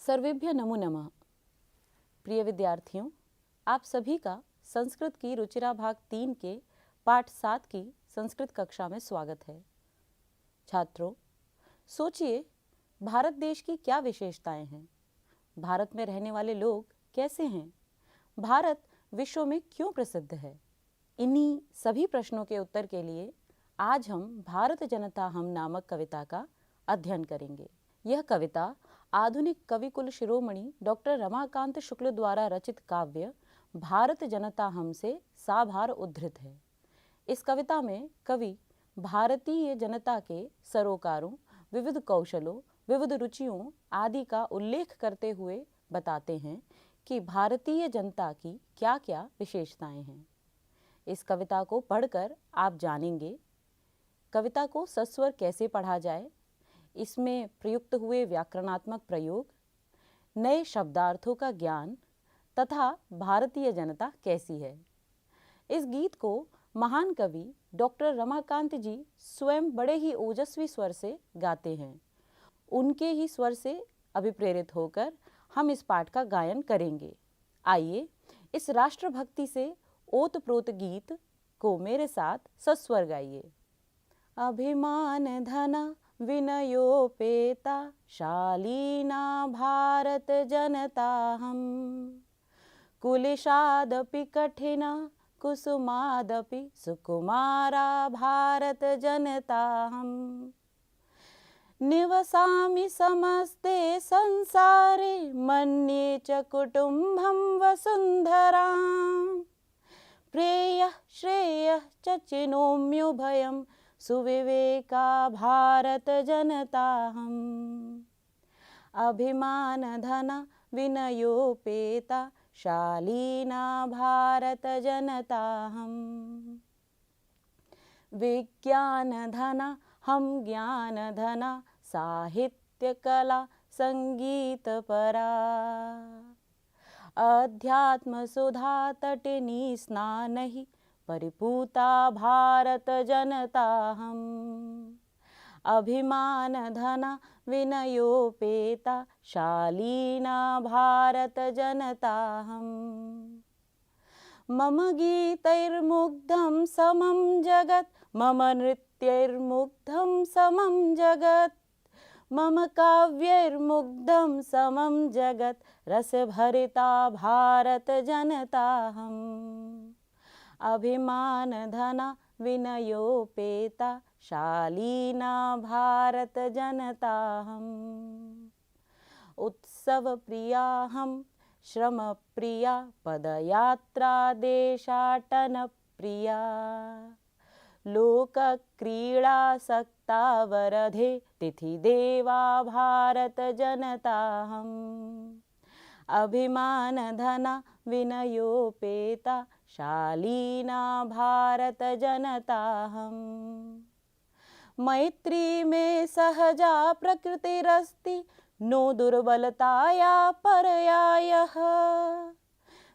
सर्वेभ्य नमो नमः। प्रिय विद्यार्थियों, आप सभी का संस्कृत की रुचिरा भाग 3 के पाठ 7 की संस्कृत कक्षा में स्वागत है। छात्रों, सोचिए, भारत देश की क्या विशेषताएं हैं? भारत में रहने वाले लोग कैसे हैं? भारत विश्व में क्यों प्रसिद्ध है? इन्हीं सभी प्रश्नों के उत्तर के लिए आज हम भारत जनता हम नामक कविता का अध्ययन करेंगे। यह कविता आधुनिक कविकुल शिरोमणि डॉक्टर रमाकांत शुक्ल द्वारा रचित काव्य भारत जनता हम से साभार उद्धृत है। इस कविता में कवि भारतीय जनता के सरोकारों, विविध कौशलों, विविध रुचियों आदि का उल्लेख करते हुए बताते हैं कि भारतीय जनता की क्या क्या विशेषताएं हैं। इस कविता को पढ़कर आप जानेंगे कविता को सस्वर कैसे पढ़ा जाए, इसमें प्रयुक्त हुए व्याकरणात्मक प्रयोग, नए शब्दार्थों का ज्ञान तथा भारतीय जनता कैसी है। इस गीत को महान कवि डॉक्टर रमाकांत जी स्वयं बड़े ही ओजस्वी स्वर से गाते हैं। उनके ही स्वर से अभिप्रेरित होकर हम इस पाठ का गायन करेंगे। आइए इस राष्ट्रभक्ति से ओतप्रोत गीत को मेरे साथ सस्वर गाइए। अभिमान धना विनयोपेता शालीना भारत जनता हम, कुलिशादपि कठिना कुसुमादपि सुकुमारा भारत जनता हम। निवसामि समस्ते संसारे मन्ये च कुटुम्बं वसुन्धरां, प्रेयः श्रेयः च चिनोम्युभयं सुविवेका भारत जनता हम। अभिमान धना विनयोपेता शालीना भारत जनता हम। विज्ञान धना हम ज्ञान धना साहित्य कला संगीत परा, अध्यात्म सुधा तटिनी स्नानहि परिपूता भारत जनता हम। अभिमान धना विनयोपेता शालीना भारत जनता हम। मम गीतैर्मुग्धं समं जगत्, मम नृत्यैर्मुग्धं समं जगत्, मम काव्यैर्मुग्धं समं जगत्, रसभरिता भारत जनता हम। अभिमान धना विनयोपेता शालीना भारत जनता हम। उत्सव प्रिया हम श्रम प्रिया पदयात्रा देशाटन प्रिया, लोक क्रीड़ा सक्ता वरधे तिथि देवा भारत जनता हम। अभिमान धना विनयोपेता शालीना भारत जनता हम। मैत्री में सहजा प्रकृतिरस्ति, नो दुर्बलताया पर्यायः,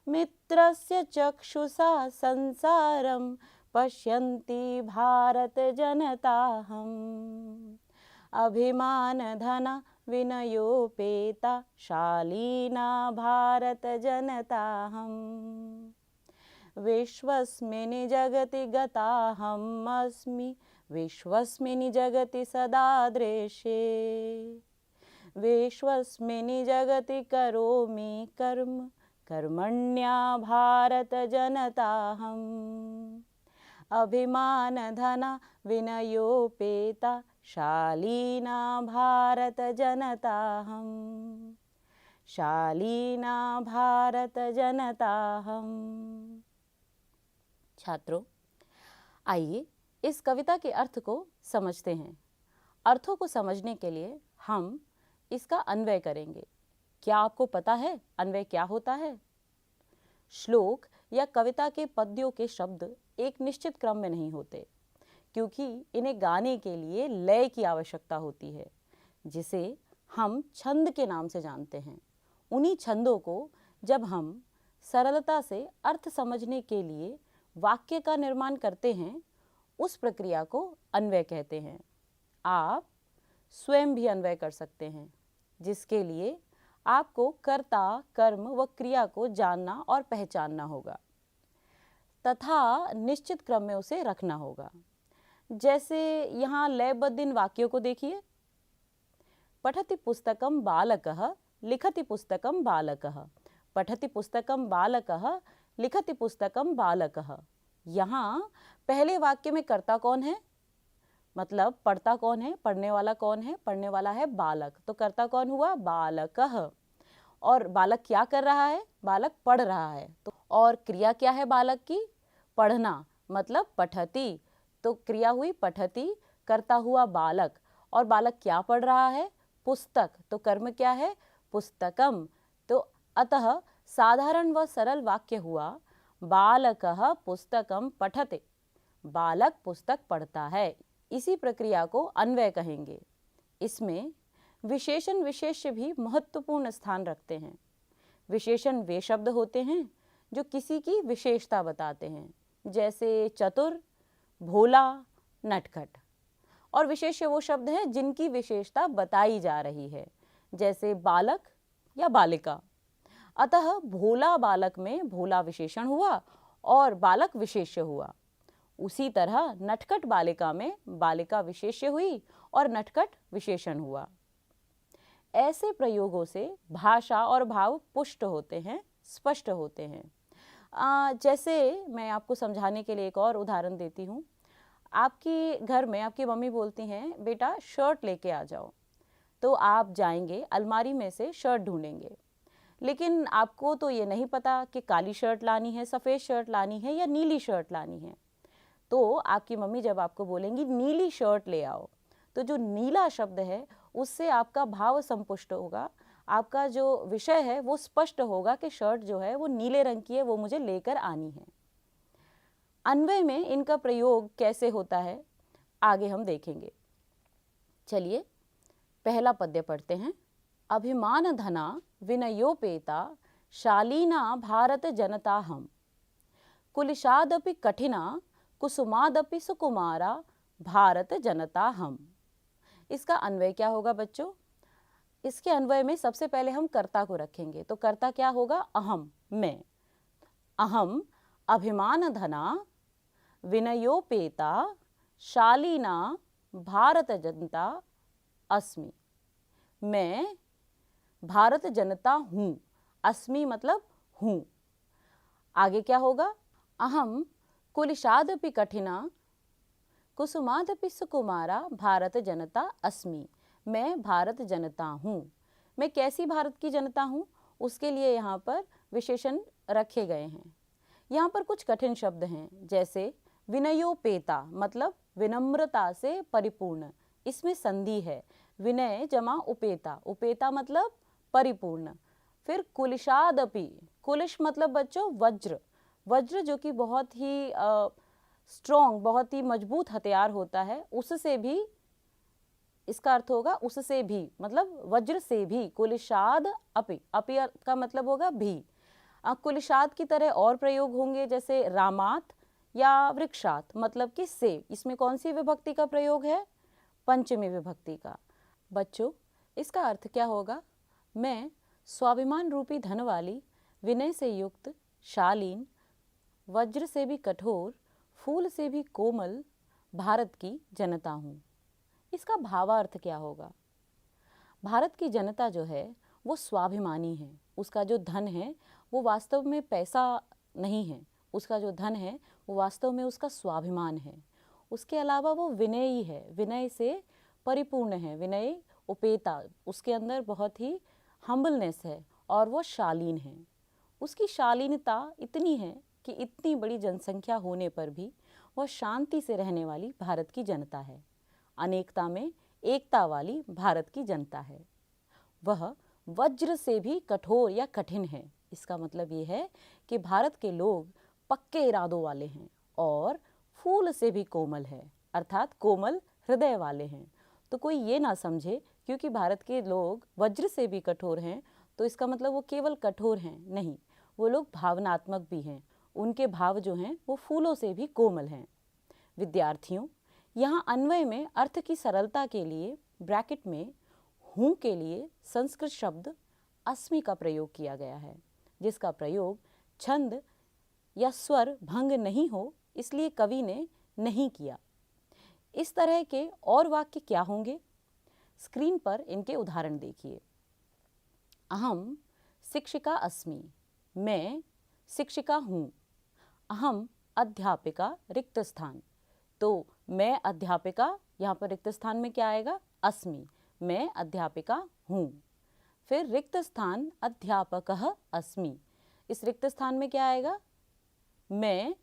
मित्रस्य चक्षुषा संसारं पश्यन्ति भारत जनता हम। अभिमान धना विनयोपेता शालीना भारत जनता हम। विश्वस्मिन् जगति गताहम् अस्मि, विश्वस्मिन् जगति सदा दृश्ये, विश्वस्मिन् जगति करोमि कर्म कर्मण्या भारत जनता हम। अभिमान धना विनयोपेता शालीना भारत जनता हम। शालीना भारत जनता हम। छात्रों, आइए इस कविता के अर्थ को समझते हैं। अर्थों को समझने के लिए हम इसका अन्वय करेंगे। क्या आपको पता है अन्वय क्या होता है? श्लोक या कविता के पद्यों के शब्द एक निश्चित क्रम में नहीं होते, क्योंकि इन्हें गाने के लिए लय की आवश्यकता होती है, जिसे हम छंद के नाम से जानते हैं। उन्हीं छंदों को जब हम सरलता से अर्थ समझने के लिए वाक्य का निर्माण करते हैं, उस प्रक्रिया को अन्वय कहते हैं। आप स्वयं भी अन्वय कर सकते हैं, जिसके लिए आपको कर्ता, कर्म व क्रिया को जानना और पहचानना होगा तथा निश्चित क्रम में उसे रखना होगा। जैसे यहाँ लयबद्ध वाक्यों को देखिए, पठति पुस्तकं बालकः लिखति पुस्तकं बालकः, पठति पुस्तकं बालकः लिखति पुस्तकं बालकः। यहाँ पहले वाक्य में कर्ता कौन है, मतलब पढ़ता कौन है, पढ़ने वाला कौन है, पढ़ने वाला है बालक, तो कर्ता कौन हुआ, बालकः। और बालक क्या कर रहा है, बालक पढ़ रहा है। तो और क्रिया क्या है बालक की, पढ़ना, मतलब पठति, तो क्रिया हुई पठति, कर्ता हुआ बालक, और बालक क्या पढ़ रहा है, पुस्तक, तो कर्म क्या है, पुस्तकम। तो अतः साधारण व सरल वाक्य हुआ बालकः पुस्तकम पठते, बालक पुस्तक पढ़ता है। इसी प्रक्रिया को अन्वय कहेंगे। इसमें विशेषण विशेष्य भी महत्वपूर्ण स्थान रखते हैं। विशेषण वे शब्द होते हैं जो किसी की विशेषता बताते हैं, जैसे चतुर, भोला, नटखट। और विशेष्य वो शब्द हैं जिनकी विशेषता बताई जा रही है, जैसे बालक या बालिका। अतः भोला बालक में भोला विशेषण हुआ और बालक विशेष्य हुआ। उसी तरह नटखट बालिका में बालिका विशेष्य हुई और नटखट विशेषण हुआ। ऐसे प्रयोगों से भाषा और भाव पुष्ट होते हैं, स्पष्ट होते हैं। जैसे मैं आपको समझाने के लिए एक और उदाहरण देती हूँ। आपके घर में आपकी मम्मी बोलती हैं, बेटा शर्ट लेके आ जाओ, तो आप जाएंगे अलमारी में से शर्ट ढूंढेंगे, लेकिन आपको तो ये नहीं पता कि काली शर्ट लानी है, सफ़ेद शर्ट लानी है या नीली शर्ट लानी है। तो आपकी मम्मी जब आपको बोलेंगी नीली शर्ट ले आओ, तो जो नीला शब्द है उससे आपका भाव संपुष्ट होगा, आपका जो विषय है वो स्पष्ट होगा कि शर्ट जो है वो नीले रंग की है, वो मुझे लेकर आनी है। अन्वय में इनका प्रयोग कैसे होता है आगे हम देखेंगे। चलिए पहला पद्य पढ़ते हैं। अभिमान धना विनयोपेता शालीना भारत जनता हम, कुलिशादपि कठिना कुसुमादपि सुकुमारा भारत जनता हम। इसका अन्वय क्या होगा बच्चों, इसके अन्वय में सबसे पहले हम कर्ता को रखेंगे, तो कर्ता क्या होगा, अहम, मैं। अहम अभिमान धना विनयोपेता शालीना भारत जनता अस्मि, मैं भारत जनता हूँ, अस्मि मतलब हूँ। आगे क्या होगा, अहम कुलिशादपि कठिना कुसुमादपि सुकुमारा भारत जनता अस्मि, मैं भारत जनता हूँ। मैं कैसी भारत की जनता हूँ, उसके लिए यहाँ पर विशेषण रखे गए हैं। यहाँ पर कुछ कठिन शब्द हैं, जैसे विनयोपेता मतलब विनम्रता से परिपूर्ण, इसमें संधि है, विनय जमा उपेता, उपेता मतलब परिपूर्ण। फिर कुलिशादपि, कुलिश मतलब बच्चों वज्र, वज्र जो कि बहुत ही स्ट्रॉन्ग, बहुत ही मजबूत हथियार होता है, उससे भी, इसका अर्थ होगा उससे भी, मतलब वज्र से भी। कुलिशाद अपि, अपि का मतलब होगा भी। कुलिशाद की तरह और प्रयोग होंगे, जैसे रामात या वृक्षात, मतलब कि से। इसमें कौन सी विभक्ति का प्रयोग है, पंचमी विभक्ति का। बच्चों इसका अर्थ क्या होगा, मैं स्वाभिमान रूपी धन वाली, विनय से युक्त, शालीन, वज्र से भी कठोर, फूल से भी कोमल भारत की जनता हूँ। इसका भावार्थ क्या होगा, भारत की जनता जो है वो स्वाभिमानी है, उसका जो धन है वो वास्तव में पैसा नहीं है, उसका जो धन है वो वास्तव में उसका स्वाभिमान है। उसके अलावा वो विनयी है, विनय से परिपूर्ण है, विनय उपेता, उसके अंदर बहुत ही हम्बलनेस है, और वो शालीन है। उसकी शालीनता इतनी है कि इतनी बड़ी जनसंख्या होने पर भी वह शांति से रहने वाली भारत की जनता है, अनेकता में एकता वाली भारत की जनता है। वह वज्र से भी कठोर या कठिन है, इसका मतलब ये है कि भारत के लोग पक्के इरादों वाले हैं और फूल से भी कोमल है, अर्थात कोमल हृदय वाले हैं। तो कोई ये ना समझे क्योंकि भारत के लोग वज्र से भी कठोर हैं तो इसका मतलब वो केवल कठोर हैं, नहीं, वो लोग भावनात्मक भी हैं, उनके भाव जो हैं वो फूलों से भी कोमल हैं। विद्यार्थियों, यहाँ अन्वय में अर्थ की सरलता के लिए ब्रैकेट में हूँ के लिए संस्कृत शब्द अस्मि का प्रयोग किया गया है, जिसका प्रयोग छंद या स्वर भंग नहीं हो इसलिए कवि ने नहीं किया। इस तरह के और वाक्य क्या होंगे? स्क्रीन पर इनके उदाहरण देखिए। अहम शिक्षिका अस्मि, मैं शिक्षिका हूँ। अहम अध्यापिका रिक्त स्थान, तो मैं अध्यापिका, यहाँ पर रिक्त स्थान में क्या आएगा? अस्मि, मैं अध्यापिका हूँ। फिर रिक्त स्थान अध्यापकः अस्मि, इस रिक्त स्थान में क्या आएगा? मैं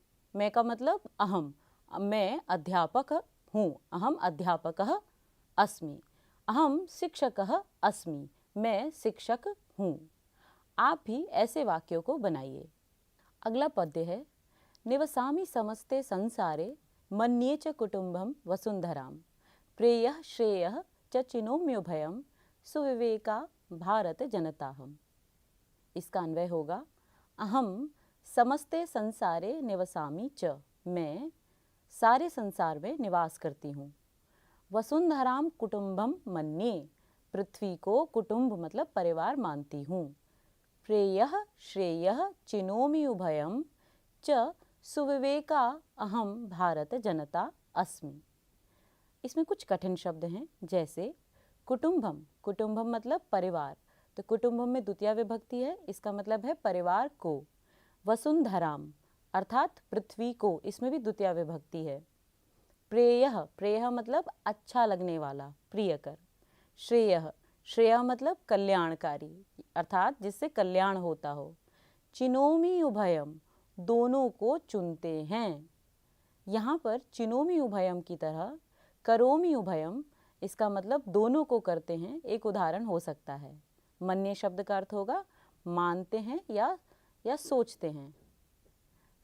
का मतलब अहम, मैं अध्यापक हूँ, अहम अध्यापकः अस्मि। अहम शिक्षकः अस्मि, मैं शिक्षक हूँ। आप भी ऐसे वाक्यों को बनाइए। अगला पद्य है, निवसामि समस्ते संसारे मन्ये च कुटुम्बं वसुंधरां प्रेयः श्रेयः च चिनोम्युभयं सुविवेका भारत जनताहम्। इसका अन्वय होगा, अहम समस्ते संसारे निवसामि च, मैं सारे संसार में निवास करती हूँ। वसुंधराम कुटुम्बम मन्ये, पृथ्वी को कुटुंब मतलब परिवार मानती हूँ। प्रेयः श्रेयः चिनोमि उभयं च सुविवेका अहम भारत जनता अस्मि। इसमें कुछ कठिन शब्द हैं, जैसे कुटुंबम, कुटुंबम मतलब परिवार, तो कुटुंबम में द्वितीय विभक्ति है, इसका मतलब है परिवार को। वसुंधराम अर्थात पृथ्वी को, इसमें भी द्वितीय विभक्ति है। प्रेयः, प्रेयः मतलब अच्छा लगने वाला, प्रियकर। श्रेयः, श्रेयः मतलब कल्याणकारी, अर्थात जिससे कल्याण होता हो। चिनोमि उभयम, दोनों को चुनते हैं। यहाँ पर चिनोमि उभयम की तरह करोमि उभयम, इसका मतलब दोनों को करते हैं, एक उदाहरण हो सकता है। मन्ये शब्द का अर्थ होगा मानते हैं या सोचते हैं।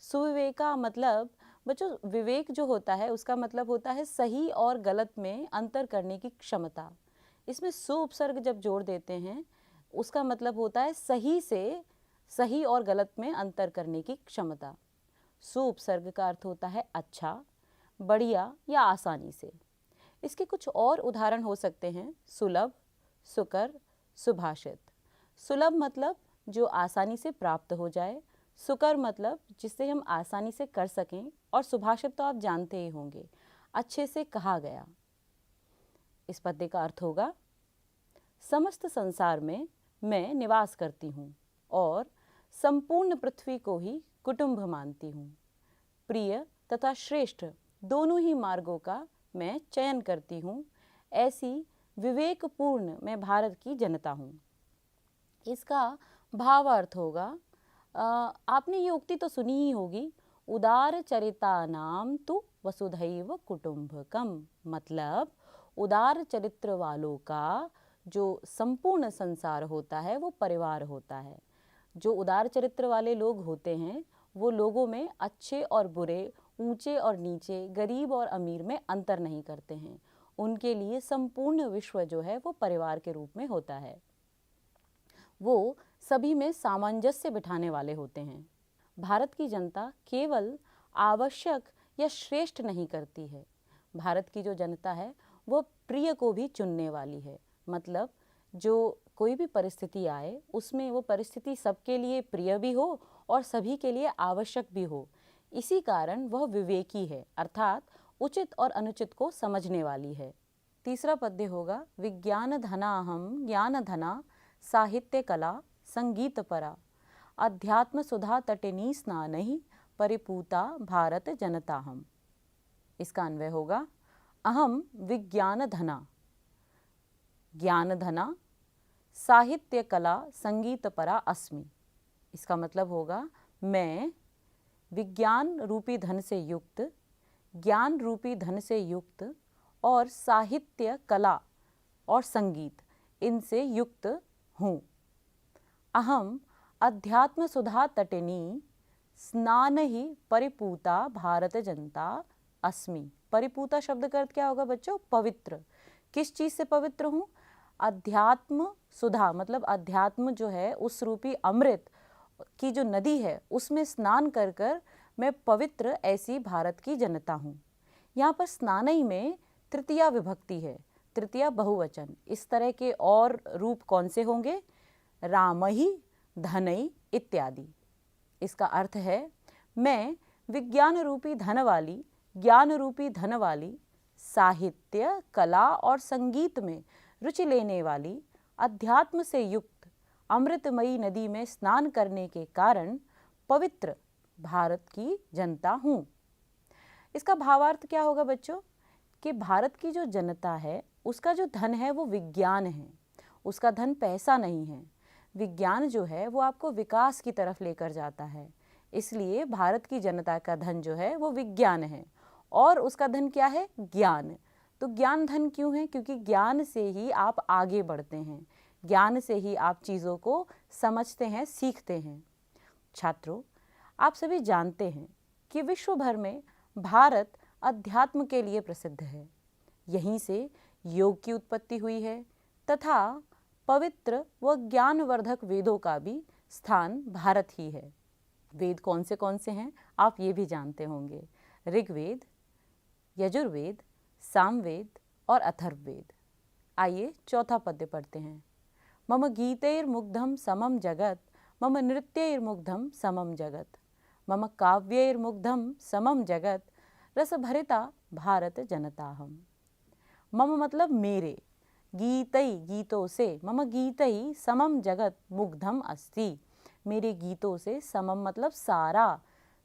सुविवेका मतलब बच्चों, विवेक जो होता है उसका मतलब होता है सही और गलत में अंतर करने की क्षमता। इसमें सु उपसर्ग जब जोड़ देते हैं उसका मतलब होता है सही से सही और गलत में अंतर करने की क्षमता। सु उपसर्ग का अर्थ होता है अच्छा, बढ़िया या आसानी से। इसके कुछ और उदाहरण हो सकते हैं, सुलभ, सुकर, सुभाषित। सुलभ मतलब जो आसानी से प्राप्त हो जाए, सुकर मतलब जिससे हम आसानी से कर सकें, और सुभाषित तो आप जानते ही होंगे, अच्छे से कहा गया। इस पद्य का अर्थ होगा, समस्त संसार में मैं निवास करती हूँ और संपूर्ण पृथ्वी को ही कुटुंब मानती हूँ। प्रिय तथा श्रेष्ठ दोनों ही मार्गों का मैं चयन करती हूँ, ऐसी विवेकपूर्ण मैं भारत की जनता हूँ। इसका भावार्थ होगा, आपने ये उक्ति तो सुनी ही होगी, उदार चरिता नाम तु वसुधैव कुटुंबकम, मतलब उदार चरित्र वालों का जो संपूर्ण संसार होता है वो परिवार होता है। जो उदार चरित्र वाले लोग होते हैं वो लोगों में अच्छे और बुरे, ऊंचे और नीचे, गरीब और अमीर में अंतर नहीं करते हैं। उनके लिए संपूर्ण विश्व जो है वो परिवार के रूप में होता है। वो सभी में सामंजस्य बिठाने वाले होते हैं। भारत की जनता केवल आवश्यक या श्रेष्ठ नहीं करती है, भारत की जो जनता है वो प्रिय को भी चुनने वाली है। मतलब जो कोई भी परिस्थिति आए उसमें वो परिस्थिति सबके लिए प्रिय भी हो और सभी के लिए आवश्यक भी हो। इसी कारण वह विवेकी है, अर्थात उचित और अनुचित को समझने वाली है। तीसरा पद्य होगा, विज्ञान धनाहम ज्ञान धना साहित्य कला संगीत परा अध्यात्म सुधा तटिनी स्नानहि परिपूता भारत जनताहम। इसका अन्वय होगा, अहम विज्ञान धना, ज्ञान धना साहित्य कला संगीत परा अस्मि। इसका मतलब होगा, मैं विज्ञान रूपी धन से युक्त, ज्ञान रूपी धन से युक्त और साहित्य कला और संगीत इनसे युक्त हूँ। अहम अध्यात्म सुधा तटिनी स्नान ही परिपूता भारत जनता अस्मि। परिपूता शब्द का अर्थ क्या होगा बच्चों? पवित्र। किस चीज़ से पवित्र हूँ? अध्यात्म सुधा मतलब अध्यात्म जो है उस रूपी अमृत की जो नदी है उसमें स्नान कर कर मैं पवित्र ऐसी भारत की जनता हूँ। यहाँ पर स्नानई में तृतीया विभक्ति है, तृतीया बहुवचन। इस तरह के और रूप कौन से होंगे? रामहि धनै इत्यादि। इसका अर्थ है मैं विज्ञान रूपी धन वाली, ज्ञान रूपी धन वाली, साहित्य, कला और संगीत में रुचि लेने वाली, अध्यात्म से युक्त अमृतमयी नदी में स्नान करने के कारण पवित्र भारत की जनता हूँ। इसका भावार्थ क्या होगा बच्चों कि भारत की जो जनता है उसका जो धन है वो विज्ञान है, उसका धन पैसा नहीं है। विज्ञान जो है वो आपको विकास की तरफ लेकर जाता है, इसलिए भारत की जनता का धन जो है वो विज्ञान है और उसका धन क्या है? ज्ञान। तो ज्ञान धन क्यों है? क्योंकि ज्ञान से ही आप आगे बढ़ते हैं, ज्ञान से ही आप चीज़ों को समझते हैं, सीखते हैं। छात्रों, आप सभी जानते हैं कि विश्व भर में भारत अध्यात्म के लिए प्रसिद्ध है। यहीं से योग की उत्पत्ति हुई है तथा पवित्र व ज्ञानवर्धक वेदों का भी स्थान भारत ही है। वेद कौन से हैं आप ये भी जानते होंगे, ऋग्वेद, यजुर्वेद, सामवेद और अथर्ववेद। आइए चौथा पद्य पढ़ते हैं। मम गीतैर्मुग्धं समम जगत, मम नृत्यैर्मुग्धं समम जगत, मम काव्यैर्मुग्धं समम जगत, रसभरिता भारत जनताहम्। मम मतलब मेरे, गीतै गीतों से, मम गीतै समम जगत मुग्धम अस्ति, मेरे गीतों से, समम मतलब सारा,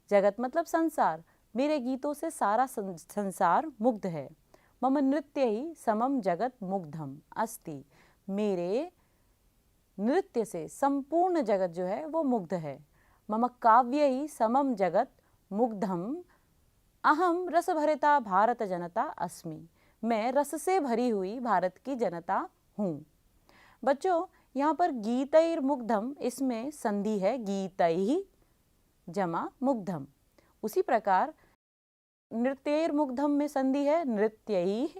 जगत मतलब संसार, मेरे गीतों से सारा संसार मुग्ध है। मम नृत्य ही समम जगत मुग्धम अस्ति, मेरे नृत्य से संपूर्ण जगत जो है वो मुग्ध है। मम काव्य ही समम जगत मुग्धम अहम रसभरिता भारत जनता अस्मि, मैं रस से भरी हुई भारत की जनता हूँ। बच्चों, यहाँ पर गीतैर्मुग्धम, इसमें संधि है गीतैः जमा मुग्धम। उसी प्रकार नृत्यैर्मुग्धम में संधि है नृत्यैः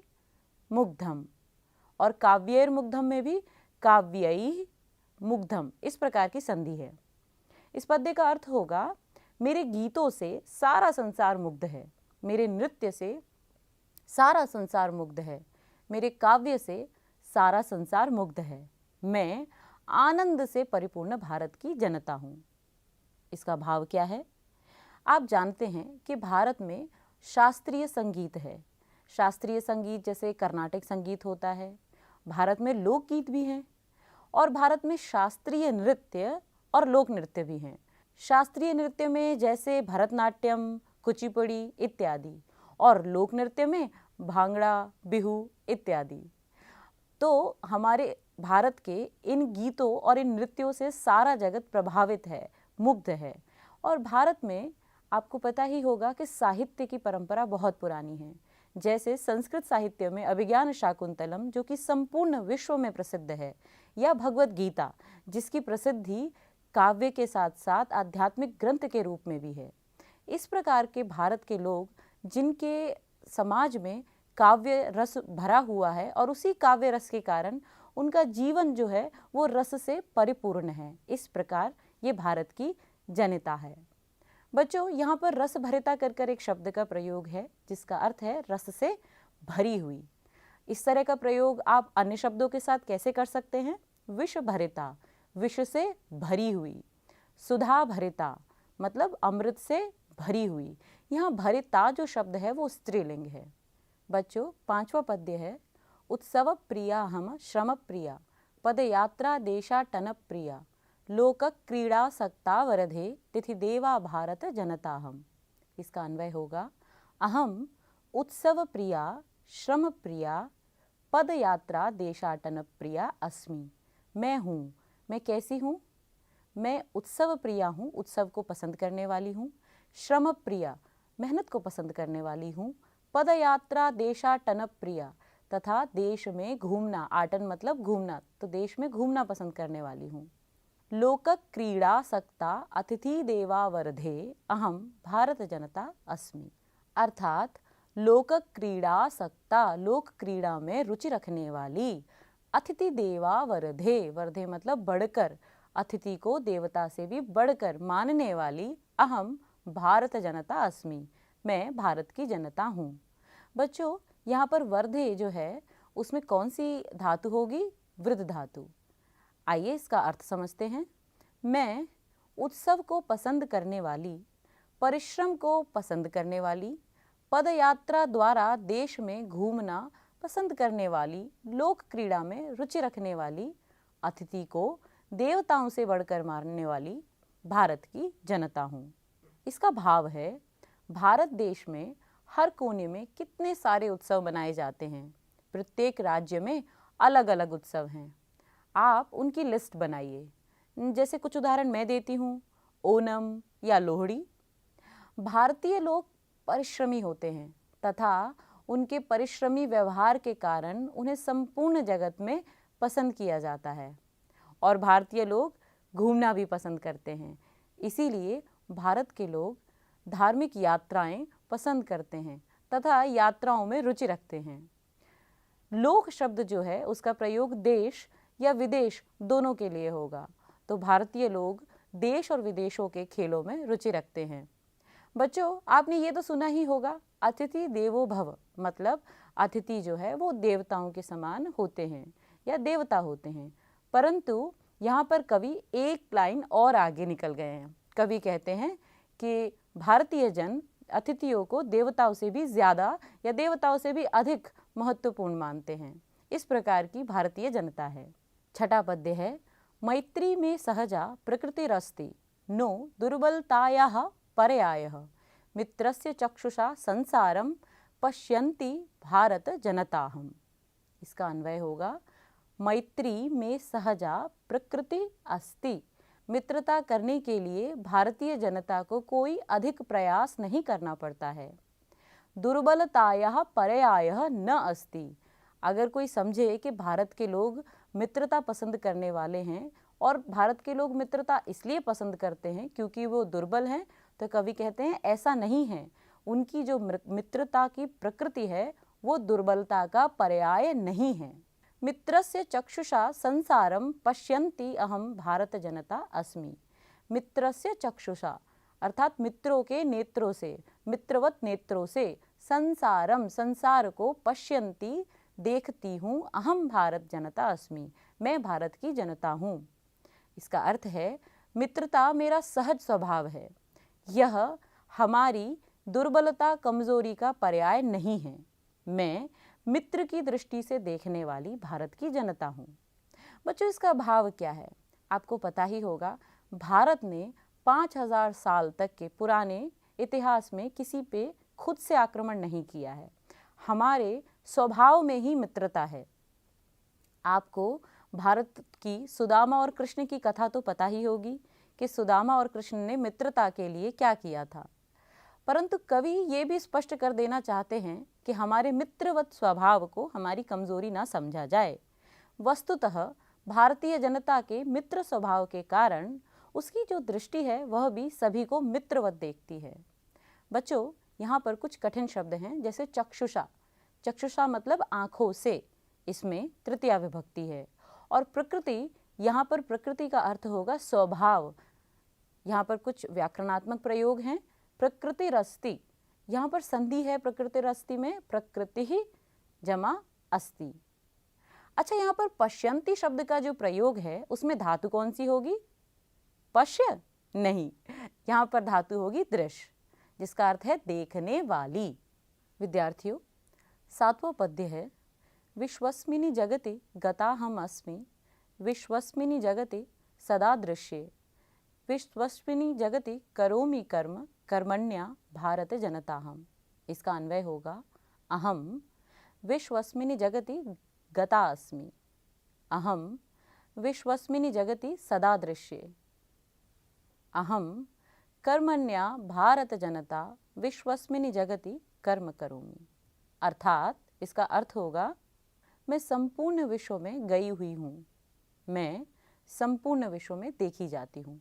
मुग्धम, और काव्यैर्मुग्धम में भी काव्यैः मुग्धम, इस प्रकार की संधि है। इस पद्य का अर्थ होगा मेरे गीतों से सारा संसार मुग्ध है, मेरे नृत्य से सारा संसार मुग्ध है, मेरे काव्य से सारा संसार मुग्ध है, मैं आनंद से परिपूर्ण भारत की जनता हूँ। इसका भाव क्या है? आप जानते हैं कि भारत में शास्त्रीय संगीत है। शास्त्रीय संगीत जैसे कर्नाटक संगीत होता है, भारत में लोकगीत भी हैं और भारत में शास्त्रीय नृत्य और लोक नृत्य भी हैं। शास्त्रीय नृत्य में जैसे भरतनाट्यम, कुचिपुड़ी इत्यादि, और लोक नृत्य में भांगड़ा, बिहू इत्यादि। तो हमारे भारत के इन गीतों और इन नृत्यों से सारा जगत प्रभावित है, मुग्ध है। और भारत में आपको पता ही होगा कि साहित्य की परंपरा बहुत पुरानी है। जैसे संस्कृत साहित्य में अभिज्ञान शाकुंतलम जो कि संपूर्ण विश्व में प्रसिद्ध है, या भगवत गीता जिसकी प्रसिद्धि काव्य के साथ साथ आध्यात्मिक ग्रंथ के रूप में भी है। इस प्रकार के भारत के लोग जिनके समाज में काव्य रस भरा हुआ है और उसी काव्य रस के कारण उनका जीवन जो है वो रस से परिपूर्ण है, इस प्रकार ये भारत की जनता है। बच्चों, यहाँ पर रस भरिता कर एक शब्द का प्रयोग है जिसका अर्थ है रस से भरी हुई। इस तरह का प्रयोग आप अन्य शब्दों के साथ कैसे कर सकते हैं? विष भरिता, विष से भरी हुई। सुधा भरिता मतलब अमृत से भरी हुई। यहाँ भरिता जो शब्द है वो स्त्रीलिंग है। बच्चों, पांचवा पद्य है। उत्सव प्रिया हम श्रम प्रिया, पदयात्रा देशाटन प्रिया, लोक क्रीड़ा सक्ता वरधे, तिथि देवा भारत जनता हम। इसका अन्वय होगा अहम उत्सव प्रिया श्रम प्रिया पदयात्रा देशाटन प्रिया अस्मि। मैं हूँ, मैं कैसी हूँ? मैं उत्सव प्रिया हूँ, उत्सव को पसंद करने वाली हूँ। श्रम प्रिया, मेहनत को पसंद करने वाली हूँ। पदयात्रा देशाटन प्रिया, तथा देश में घूमना, आटन मतलब घूमना, तो देश में घूमना पसंद करने वाली हूँ। लोक क्रीड़ा सक्ता अतिथि देवा वरधे अहम भारत जनता अस्मि। अर्थात लोक क्रीड़ा सक्ता, लोक क्रीड़ा में रुचि रखने वाली, अतिथि देवा वरधे, वरधे मतलब बढ़कर, अतिथि को देवता से भी बढ़कर मानने वाली, अहम भारत जनता अस्मि, मैं भारत की जनता हूँ। बच्चों, यहाँ पर वर्धे जो है उसमें कौन सी धातु होगी? वृद्ध धातु। आइए इसका अर्थ समझते हैं। मैं उत्सव को पसंद करने वाली, परिश्रम को पसंद करने वाली, पदयात्रा द्वारा देश में घूमना पसंद करने वाली, लोक क्रीड़ा में रुचि रखने वाली, अतिथि को देवताओं से बढ़कर मानने वाली भारत की जनता हूँ। इसका भाव है, भारत देश में हर कोने में कितने सारे उत्सव मनाए जाते हैं। प्रत्येक राज्य में अलग अलग उत्सव हैं। आप उनकी लिस्ट बनाइए। जैसे कुछ उदाहरण मैं देती हूँ, ओणम या लोहड़ी। भारतीय लोग परिश्रमी होते हैं तथा उनके परिश्रमी व्यवहार के कारण उन्हें संपूर्ण जगत में पसंद किया जाता है। और भारतीय लोग घूमना भी पसंद करते हैं, इसीलिए भारत के लोग धार्मिक यात्राएं पसंद करते हैं तथा यात्राओं में रुचि रखते हैं। लोक शब्द जो है उसका प्रयोग देश या विदेश दोनों के लिए होगा, तो भारतीय लोग देश और विदेशों के खेलों में रुचि रखते हैं। बच्चों, आपने ये तो सुना ही होगा, अतिथि देवो भव, मतलब अतिथि जो है वो देवताओं के समान होते हैं या देवता होते हैं। परंतु यहाँ पर कवि एक लाइन और आगे निकल गए हैं। कवि कहते हैं कि भारतीय जन अतिथियों को देवताओं से भी ज़्यादा या देवताओं से भी अधिक महत्वपूर्ण मानते हैं। इस प्रकार की भारतीय जनता है। छठा पद्य है, मैत्री में सहजा प्रकृतिरस्ति नो दुर्बलतायाः पर्यायः मित्रस्य चक्षुषा संसारम पश्यन्ति भारत जनताहम्। इसका अन्वय होगा, मैत्री में सहजा प्रकृति अस्ति। मित्रता करने के लिए भारतीय जनता को कोई अधिक प्रयास नहीं करना पड़ता है। दुर्बलतायाः पर्यायः न अस्ति। अगर कोई समझे कि भारत के लोग मित्रता पसंद करने वाले हैं और भारत के लोग मित्रता इसलिए पसंद करते हैं क्योंकि वो दुर्बल हैं, तो कवि कहते हैं ऐसा नहीं है। उनकी जो मित्रता की प्रकृति है वो दुर्बलता का पर्याय नहीं है। मित्रस्य चक्षुषा संसारम पश्यन्ति अहम भारत जनता अस्मि। मित्रस्य चक्षुषा अर्थात मित्रों के नेत्रों से, मित्रवत नेत्रों से, संसारम संसार को, पश्यन्ति देखती हूँ, अहम भारत जनता अस्मि मैं भारत की जनता हूँ। इसका अर्थ है, मित्रता मेरा सहज स्वभाव है, यह हमारी दुर्बलता कमजोरी का पर्याय नहीं है। मैं मित्र की दृष्टि से देखने वाली भारत की जनता हूँ। बच्चों, इसका भाव क्या है आपको पता ही होगा। भारत ने 5000 साल तक के पुराने इतिहास में किसी पे खुद से आक्रमण नहीं किया है। हमारे स्वभाव में ही मित्रता है। आपको भारत की सुदामा और कृष्ण की कथा तो पता ही होगी कि सुदामा और कृष्ण ने मित्रता के लिए क्या किया था। परंतु कवि ये भी स्पष्ट कर देना चाहते हैं कि हमारे मित्रवत स्वभाव को हमारी कमजोरी ना समझा जाए। वस्तुतः भारतीय जनता के मित्र स्वभाव के कारण उसकी जो दृष्टि है वह भी सभी को मित्रवत देखती है। बच्चों, यहाँ पर कुछ कठिन शब्द हैं, जैसे चक्षुषा। चक्षुषा मतलब आँखों से, इसमें तृतीया विभक्ति है। और प्रकृति, यहाँ पर प्रकृति का अर्थ होगा स्वभाव। यहाँ पर कुछ व्याकरणात्मक प्रयोग हैं। प्रकृतिरस्ति, यहाँ पर संधि है प्रकृतिरस्ति में, प्रकृति ही जमा अस्ति। अच्छा, यहाँ पर पश्यन्ति शब्द का जो प्रयोग है उसमें धातु कौन सी होगी? पश्य नहीं, यहाँ पर धातु होगी दृश्य, जिसका अर्थ है देखने वाली। विद्यार्थियों, 7वां पद्य है, विश्वस्मिनि जगति गताहम अस्मि विश्वस्मिनि जगति सदा दृश्ये विश्वस्मिनि जगति करोमि कर्म कर्मण्या भारत जनताहम्। इसका अन्वय होगा, अहम विश्वस्मिनि जगति गता अस्मि, अहम विश्वस्मिनि जगति सदा दृश्ये, अहम कर्मण्या भारत जनता विश्वस्मिनि जगति कर्म करोमि। अर्थात इसका अर्थ होगा, मैं संपूर्ण विश्व में गई हुई हूँ, मैं संपूर्ण विश्व में देखी जाती हूँ।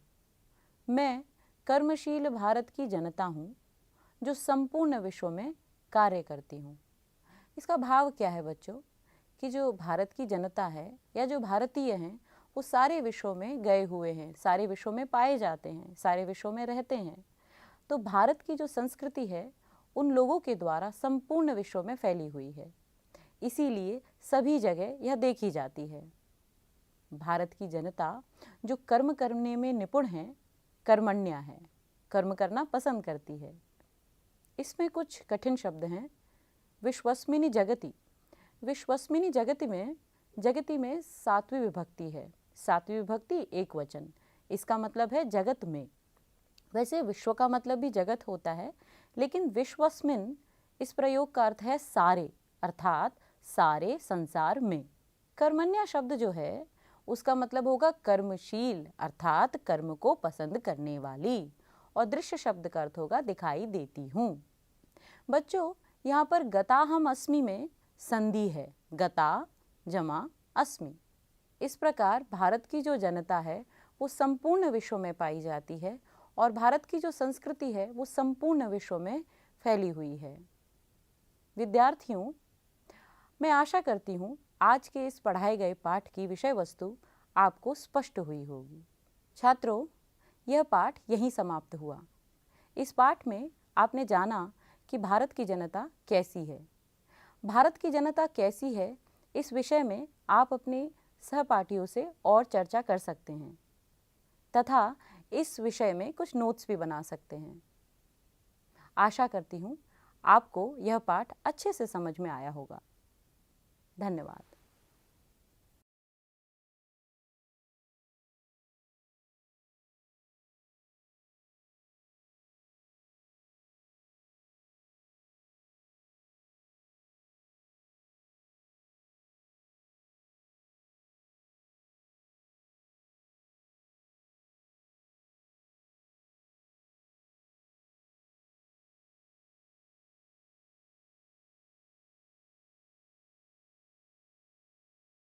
मैं कर्मशील भारत की जनता हूँ जो संपूर्ण विश्व में कार्य करती हूँ। इसका भाव क्या है बच्चों, कि जो भारत की जनता है या जो भारतीय हैं वो सारे विश्व में गए हुए हैं, सारे विश्व में पाए जाते हैं, सारे विश्व में रहते हैं। तो भारत की जो संस्कृति है उन लोगों के द्वारा संपूर्ण विश्व में फैली हुई है, इसीलिए सभी जगह यह देखी जाती है। भारत की जनता जो कर्म करने में निपुण है, कर्मण्या है, कर्म करना पसंद करती है। इसमें कुछ कठिन शब्द हैं। विश्वस्मिनी जगति, विश्वस्मिनी जगति में सातवीं विभक्ति है। सातवीं विभक्ति एक वचन, इसका मतलब है जगत में। वैसे विश्व का मतलब भी जगत होता है, लेकिन विश्वस्मिन इस प्रयोग का अर्थ है सारे, अर्थात सारे संसार में। कर्मण्या शब्द जो है उसका मतलब होगा कर्मशील, अर्थात कर्म को पसंद करने वाली। और दृश्य शब्द का अर्थ होगा दिखाई देती हूँ। बच्चों, यहाँ पर गताहम अस्मि में संधि है, गता जमा अस्मि। इस प्रकार भारत की जो जनता है वो संपूर्ण विश्व में पाई जाती है और भारत की जो संस्कृति है वो संपूर्ण विश्व में फैली हुई है। विद्यार्थियों, मैं आशा करती हूँ आज के इस पढ़ाए गए पाठ की विषय वस्तु आपको स्पष्ट हुई होगी। छात्रों, यह पाठ यहीं समाप्त हुआ। इस पाठ में आपने जाना कि भारत की जनता कैसी है। भारत की जनता कैसी है, इस विषय में आप अपने सहपाठियों से और चर्चा कर सकते हैं तथा इस विषय में कुछ नोट्स भी बना सकते हैं। आशा करती हूँ आपको यह पाठ अच्छे से समझ में आया होगा। धन्यवाद।